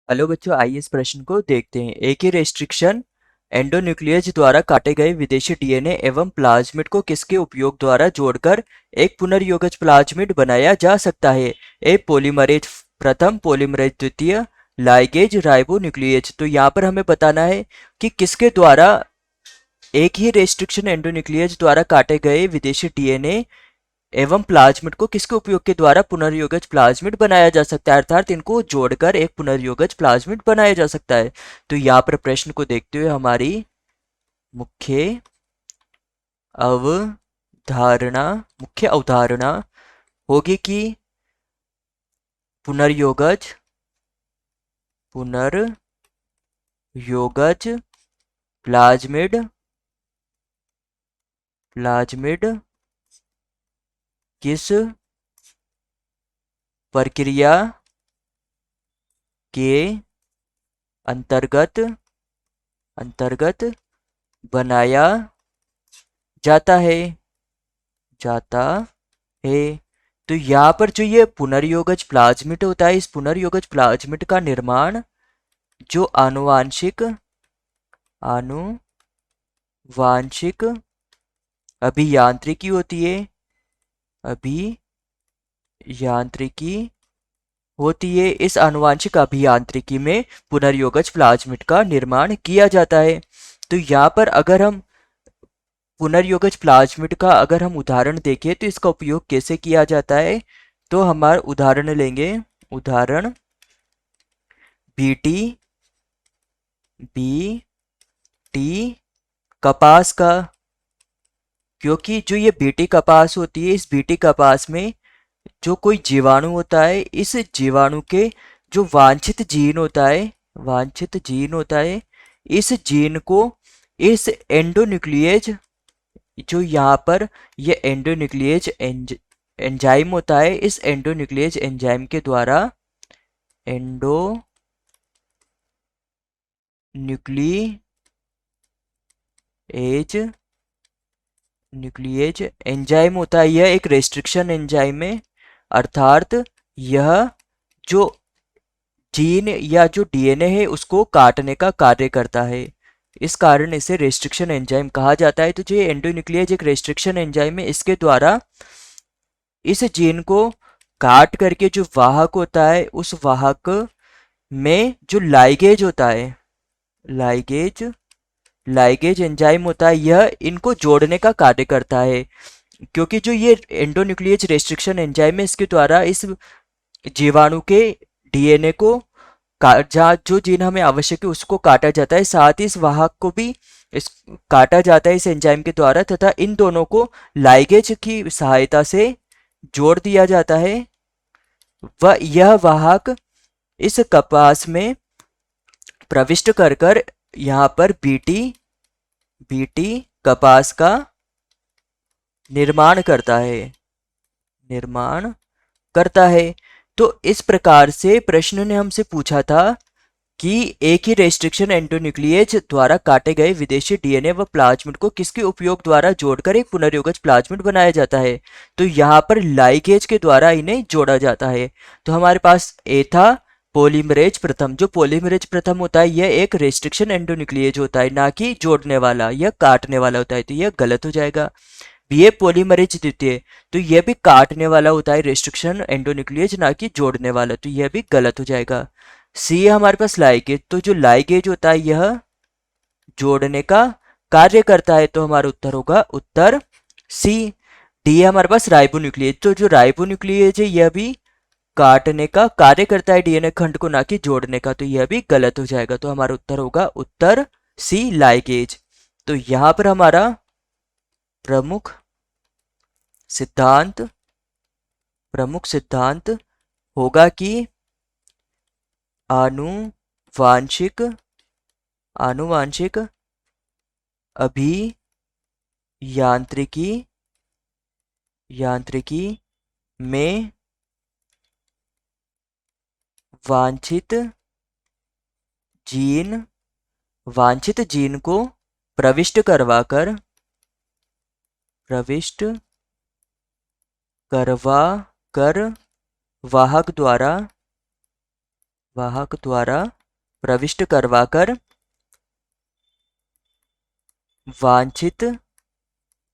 Hello बच्चों, आइए इस प्रश्न को देखते हैं। एक ही रेस्ट्रिक्शन एंडोन्यूक्लियस द्वारा काटे गए विदेशी डीएनए एवं प्लाज्मिड को किसके उपयोग द्वारा जोड़कर एक पुनर्योगज प्लाज्मिड बनाया जा सकता है? ए पॉलीमरेज प्रथम, पॉलीमरेज द्वितीय, लाइगेज, राइबो न्यूक्लियेज। तो यहाँ पर हमें बताना है कि किसके द्वारा एक ही रेस्ट्रिक्शन एंडोन्यूक्लियस द्वारा काटे गए विदेशी डीएनए एवं प्लाज्मिड को किसके उपयोग के द्वारा पुनर्योगज प्लाज्मिड बनाया जा सकता है, अर्थात इनको जोड़कर एक पुनर्योगज प्लाज्मिड बनाया जा सकता है। तो यहाँ पर प्रश्न को देखते हुए हमारी मुख्य अवधारणा मुख्य अवधारणा होगी कि पुनर्योगज पुनर्योगज प्लाज्मिड प्लाज्मिड किस प्रक्रिया के अंतर्गत बनाया जाता है। तो यहाँ पर जो ये पुनर्योगज प्लाज्मिड होता है, इस पुनर्योगज प्लाज्मिड का निर्माण जो आनुवांशिक अभियांत्रिकी होती है, इस आनुवांशिक अभियांत्रिकी में पुनर्योगज प्लाज्मिड का निर्माण किया जाता है। तो यहाँ पर अगर हम पुनर्योगज प्लाज्मिड का अगर हम उदाहरण देखें तो इसका उपयोग कैसे किया जाता है, तो हमारा उदाहरण लेंगे। उदाहरण बीटी कपास का, क्योंकि जो ये बीटी कपास होती है, इस बीटी कपास में जो कोई जीवाणु होता है, इस जीवाणु के जो वांछित जीन होता है, इस जीन को इस एंडोन्यूक्लियेज, जो यहाँ पर ये एंडोन्यूक्लियेज एंजाइम होता है, इस एंडोन्यूक्लियेज एंजाइम के द्वारा न्यूक्लियेज एंजाइम होता है, यह एक रेस्ट्रिक्शन एंजाइम है, अर्थात यह जो जीन या जो डीएनए है उसको काटने का कार्य करता है। इस कारण इसे रेस्ट्रिक्शन एंजाइम कहा जाता है। तो जो एंडोन्यूक्लियेज एक रेस्ट्रिक्शन एंजाइम है, इसके द्वारा इस जीन को काट करके जो वाहक होता है, उस वाहक में जो लाइगेज होता है, लाइगेज एंजाइम होता है, यह इनको जोड़ने का कार्य करता है। क्योंकि जो ये एंडोन्यूक्लियेज रेस्ट्रिक्शन एंजाइम है, इसके द्वारा इस जीवाणु के डीएनए को जहाँ जो जीन हमें आवश्यक है उसको काटा जाता है, साथ ही इस वाहक को भी इस काटा जाता है इस एंजाइम के द्वारा, तथा इन दोनों को लाइगेज की सहायता से जोड़ दिया जाता है। वह यह वाहक इस कपास में प्रविष्ट कर यहाँ पर बीटी कपास का निर्माण करता है। तो इस प्रकार से प्रश्न ने हमसे पूछा था कि एक ही रेस्ट्रिक्शन एंडोन्यूक्लियेज द्वारा काटे गए विदेशी डीएनए व प्लाज्मिड को किसके उपयोग द्वारा जोड़कर एक पुनर्योगज प्लाज्मिड बनाया जाता है। तो यहाँ पर लाइगेज के द्वारा इन्हें जोड़ा जाता है। तो हमारे पास ए था पॉलीमरेज प्रथम। जो पॉलीमरेज प्रथम होता है यह एक रेस्ट्रिक्शन एंडोन्यूक्लियेज होता है, ना कि जोड़ने वाला, यह काटने वाला होता है, तो यह गलत हो जाएगा। ये पॉलीमरेज द्वितीय, तो यह भी काटने वाला होता है, रेस्ट्रिक्शन एंडोन्यूक्लियेज, ना कि जोड़ने वाला, तो यह भी गलत हो जाएगा। सी है हमारे पास लाइगेज। तो जो लाइगेज होता है यह जोड़ने का कार्य करता है, तो हमारा उत्तर होगा उत्तर सी। डी है हमारे पास राइबोन्यूक्लियेज। तो जो राइबोन्यूक्लियेज है यह भी काटने का कार्य करता है डीएनए खंड को, ना कि जोड़ने का, तो यह भी गलत हो जाएगा। तो हमारा उत्तर होगा उत्तर सी, लाइगेज। तो यहां पर हमारा प्रमुख सिद्धांत होगा कि आनुवांशिक अभियांत्रिकी में वांछित जीन को प्रविष्ट करवा कर वाहक द्वारा प्रविष्ट करवाकर वांछित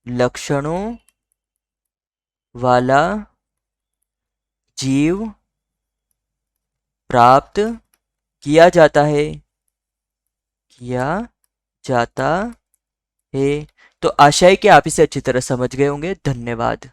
लक्षणों वाला जीव प्राप्त किया जाता है, किया जाता है। तो आशा है कि आप इसे अच्छी तरह समझ गए होंगे। धन्यवाद।